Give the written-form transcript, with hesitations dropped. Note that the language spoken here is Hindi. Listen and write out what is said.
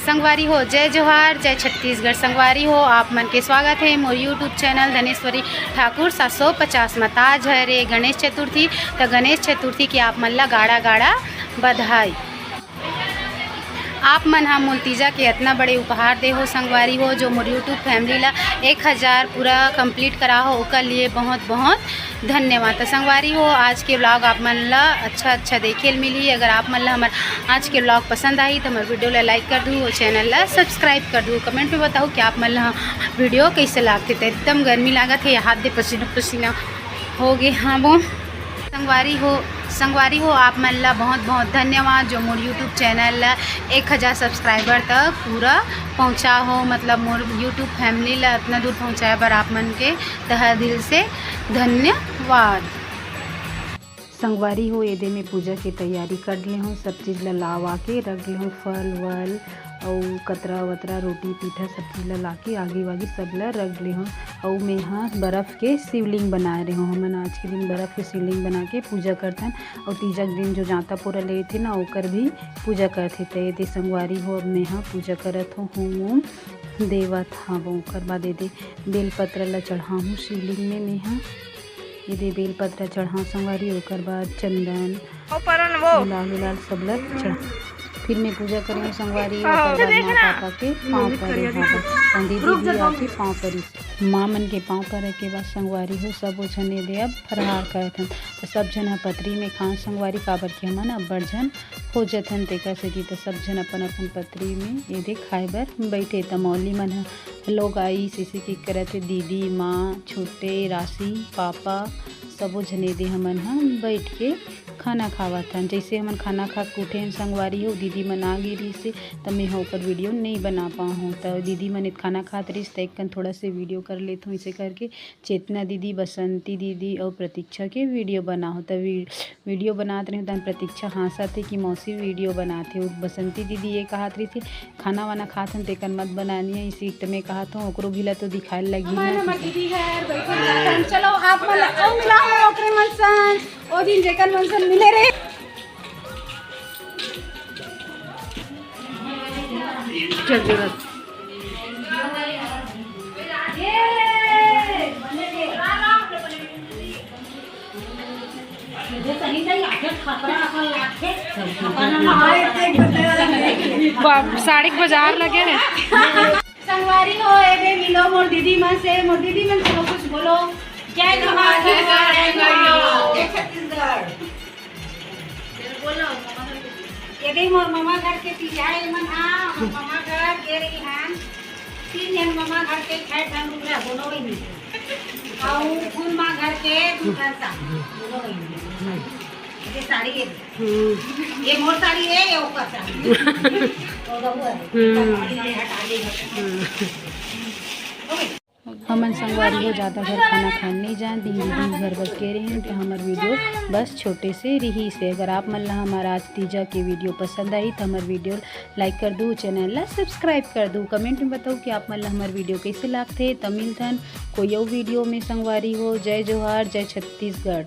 संगवारी हो जय जोहार जय छत्तीसगढ़। संगवारी हो आप मन के स्वागत है मोर यूट्यूब चैनल धनेश्वरी ठाकुर 750 में। आज है रे गणेश चतुर्थी, तो गणेश चतुर्थी की आप मन ला गाड़ा गाड़ा बधाई। आप मन हम तीजा के इतना बड़े उपहार दे हो संगवारी हो, जो मोर यूट्यूब फैमिली ला 1000 पूरा कंप्लीट करा हो, ओकर लिए बहुत बहुत धन्यवाद। तो संगवारी हो आज के ब्लॉग आप मन ला अच्छा देखे मिली। अगर आप मन ला हमार आज के ब्लॉग पसंद आई तो हमारे वीडियो ला लाइक कर दूँ और चैनल ला सब्सक्राइब कर दूँ। कमेंट में बताओ कि आप मन ला वीडियो कैसे लागते थे। एकदम गर्मी लागत है, हाथ दे पसीना पसीना हो गए। हाँ वो संगवारी हो आप मन ला बहुत बहुत धन्यवाद, जो मोर यूट्यूब चैनल ला 1000 सब्सक्राइबर तक पूरा पहुँचा हो। मतलब मोर यूट्यूब फैमिली ला इतना दूर पहुँचाए पर आप मन के तहे दिल से धन्यवाद। संगवारी हो ये में पूजा की तैयारी कर ले हूँ, सब चीज़ ला लावा के रख ले हूँ, फल वल और कतरा वतरा रोटी पीठा सब चीज़ ला के आगे वागी सब ला रख ले हूँ। और मैं यहाँ बर्फ़ के शिवलिंग बना रहे हूँ। हमन आज के दिन बर्फ़ के शिवलिंग बना के पूजा करते हैं। और तीजा के दिन जो जाता पूरा ले थे ना ओकर भी पूजा करते थे। ये संगवारी हो अब मैं यहाँ पूजा करत हूँ, होम देवत हाँ वो ओकर बाद ये बेलपत्र ला चढ़ा हूँ शिवलिंग में। मैं यहाँ ये बेलपत्र चढ़ा संगवारी, ओकर बाद चंदन गुलाल सब ला चढ़ा। फिर मैं पूजा करें संगवारी, ओकर बाद माँ पापा के पाँव परे पंडित जी आके पाँव परी माँ मन के पाँव परे के बाद संगवारी हो सब वो झने दे अब फरहार करत हन। तो सब झन पतरी में खान संगवारी काबर के हमन अब्बड़ झन हो जथन तेकर से जी। तो सब झन अपन अपन पतरी में ये दे खाए बर बैठे। तो मौली मन लोग आई सिसी की करत दीदी माँ छोटे राशि पापा सबो झने दे हमन हम बैठ के खाना खावत हन। जैसे हमन खाना खा के उठे संगवारी हो दीदी मन आ गई रही से, तब मैं ऊपर वीडियो नहीं बना पाऊँ हूँ। तो दीदी मन खाना खात रही तो एक थोड़ा से वीडियो कर लेता हूँ। इसे करके चेतना दीदी बसंती दीदी और प्रतीक्षा के वीडियो बना हो। तब वीडियो बनाते रहे तो प्रतीक्षा हंसा थे कि मौसी वीडियो बनाते हो। बसंती दीदी ये कहा रही थी खाना वाना खात हन तेकर मत बनानी है, इसी तो मैं कहा था ओकरो भी ला तो दिखाए लगी है। चलो आप ओ दिन जेकर मनसन मिले रे चल जरूरत साड़ी बाजार लगे है। संगवारी हो ए मिलो मोर दीदी मन से, मोर दीदी मन से कुछ बोलो। जय जोहार छत्तीसगढ़ बोलो। ये मोर मामा घर के पिछाए मन हाँ मामा घर दे रही हैं 3 जन मामा घर के खाए ठन रुपया बोलो ही और फूल माँ घर के दूसरा सा बोलो ही। ये साड़ी ये मोर साड़ी है ये ऊपर साड़ी हमन संगवारी हो ज़्यादा घर खाना खाने नहीं जान दिन घर बस कह रहे हैं कि हमारे वीडियो बस छोटे से रही से। अगर आप मन ला हमारा आज तीजा के वीडियो पसंद आई तो हमारे वीडियो लाइक कर दूँ, चैनल ला सब्सक्राइब कर दूँ। कमेंट में बताओ कि आप मन ला हमारे वीडियो कैसे लागते। तमिल थन कोई वीडियो में संगवारी हो जय जोहार जय छत्तीसगढ़।